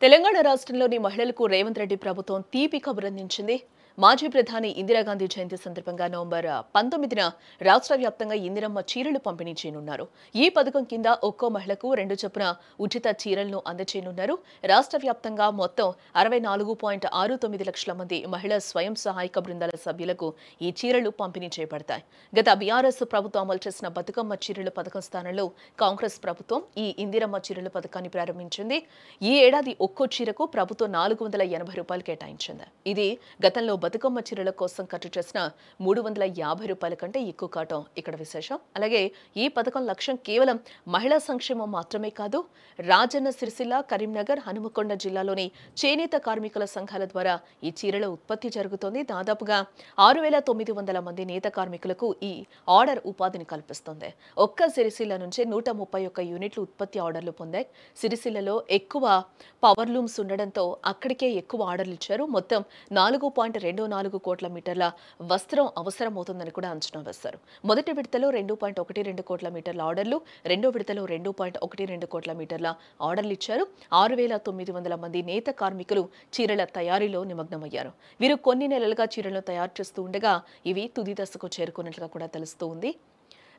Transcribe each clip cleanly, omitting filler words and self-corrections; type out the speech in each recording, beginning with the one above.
తెలంగాణ రాష్ట్రంలోని మహిళలకు రేవంత్ రెడ్డి ప్రభుత్వం తీపి కబురందించింది. మాజీ ప్రధాని ఇందిరాగాంధీ జయంతి సందర్భంగా నవంబర్ 19న రాష్ట్ర వ్యాప్తంగా ఇందిరమ్మ చీరలు పంపిణీ చేయనున్నారు. ఈ పథకం కింద ఒక్కో మహిళకు 2 చొప్పున ఉచిత చీరలను అందజేయనున్నారు. రాష్ట్ర వ్యాప్తంగా మొత్తం 64.69 లక్షల మంది మహిళా స్వయం సహాయక బృందాల సభ్యులకు ఈ చీరలు పంపిణీ చేయబడతాయి. గత బీఆర్ఎస్ ప్రభుత్వం అమలు చేసిన బతుకమ్మ చీరల పథకం స్థానంలో కాంగ్రెస్ ప్రభుత్వం ఈ ఇందిరమ్మ చీరల పథకాన్ని ప్రారంభించింది. ఈ ఏడాది ఒక్కో చీరకు ప్రభుత్వం 480 రూపాయలు కేటాయించింది. ఇది గతంలో బతుకమ్మ చీరల కోసం ఖర్చు చేసిన 350 రూపాయల కంటే ఎక్కువ కావటం ఇక్కడ విశేషం. అలాగే ఈ పథకం లక్ష్యం కేవలం మహిళా సంక్షేమం మాత్రమే కాదు, రాజన్న సిరిసిల్ల, కరీంనగర్, హనుమకొండ జిల్లాలోని చేనేత కార్మికుల సంఘాల ద్వారా ఈ చీరల ఉత్పత్తి జరుగుతోంది. దాదాపుగా 6,900 మంది నేత కార్మికులకు ఈ ఆర్డర్ ఉపాధిని కల్పిస్తుంది. ఒక్క సిరిసిల్ల నుంచే 131 యూనిట్లు ఉత్పత్తి ఆర్డర్లు పొందాయి. సిరిసిల్లలో ఎక్కువ పవర్ లూమ్స్ ఉండడంతో అక్కడికే ఎక్కువ ఆర్డర్లు ఇచ్చారు. మొత్తం 4.24 కోట్ల మీటర్ల వస్త్రం అవసరమవుతుందని కూడా అంచనా వేశారు. మొదటి విడతలో 2.12 కోట్ల మీటర్ల ఆర్డర్లు, రెండో విడతలో 2.12 కోట్ల మీటర్ల ఆర్డర్లు ఇచ్చారు. 6,900 మంది నేత కార్మికులు చీరల తయారీలో నిమగ్నమయ్యారు. వీరు కొన్ని నెలలుగా చీరలను తయారు చేస్తూ ఉండగా ఇవి తుది దశకు చేరుకున్నట్లుగా కూడా తెలుస్తూ ఉంది.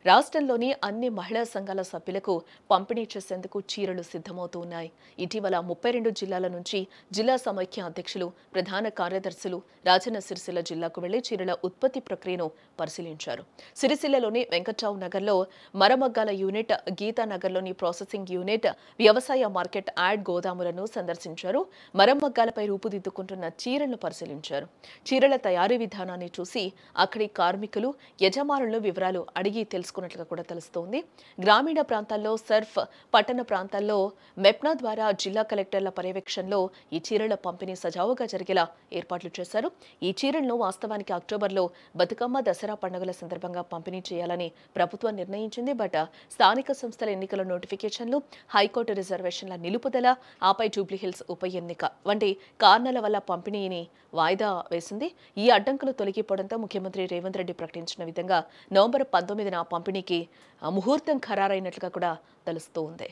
రాష్ట్రంలోని అన్ని మహిళా సంఘాల సభ్యులకు పంపిణీ చేసేందుకు చీరలు సిద్ధమవుతూ ఉన్నాయి. ఇటీవల 32 జిల్లాల నుంచి జిల్లా సమైక్య అధ్యక్షులు, ప్రధాన కార్యదర్శులు రాజన్న సిరిసిల్ల జిల్లాకు వెళ్లి చీరల ఉత్పత్తి ప్రక్రియను పరిశీలించారు. సిరిసిల్లలోని వెంకట్రావు నగర్లో మరమగ్గాల యూనిట్, గీతానగర్లోని ప్రాసెసింగ్ యూనిట్, వ్యవసాయ మార్కెట్ యార్డ్ గోదాములను సందర్శించారు. మరమగ్గాలపై రూపుదిద్దుకుంటున్న చీరలను పరిశీలించారు. చీరల తయారీ విధానాన్ని చూసి అక్కడి కార్మికులు, యజమానుల వివరాలు అడిగి తెలుసుకున్నట్లుగా కూడా తెలుస్తోంది. గ్రామీణ ప్రాంతాల్లో సర్ఫ్, పట్టణ ప్రాంతాల్లో మెప్నా ద్వారా జిల్లా కలెక్టర్ల పర్యవేక్షణలో ఈ చీరల పంపిణీ సజావుగా జరిగేలా ఏర్పాట్లు చేశారు. ఈ చీరలను వాస్తవానికి అక్టోబర్లో బతుకమ్మ, దసరా పండుగల సందర్భంగా పంపిణీ చేయాలని ప్రభుత్వం నిర్ణయించింది. బట్ స్థానిక సంస్థల ఎన్నికల నోటిఫికేషన్లు, హైకోర్టు రిజర్వేషన్ల నిలుపుదల, ఆపై జూబ్లీహిల్స్ ఉప ఎన్నిక వంటి కారణాల వల్ల పంపిణీని వాయిదా వేసింది. ఈ అడ్డంకులు తొలగిపోవడంతో ముఖ్యమంత్రి రేవంత్ రెడ్డి ప్రకటించిన విధంగా నవంబర్ 19న పంపిణీకి ముహూర్తం ఖరారైనట్లుగా కూడా తెలుస్తోంది.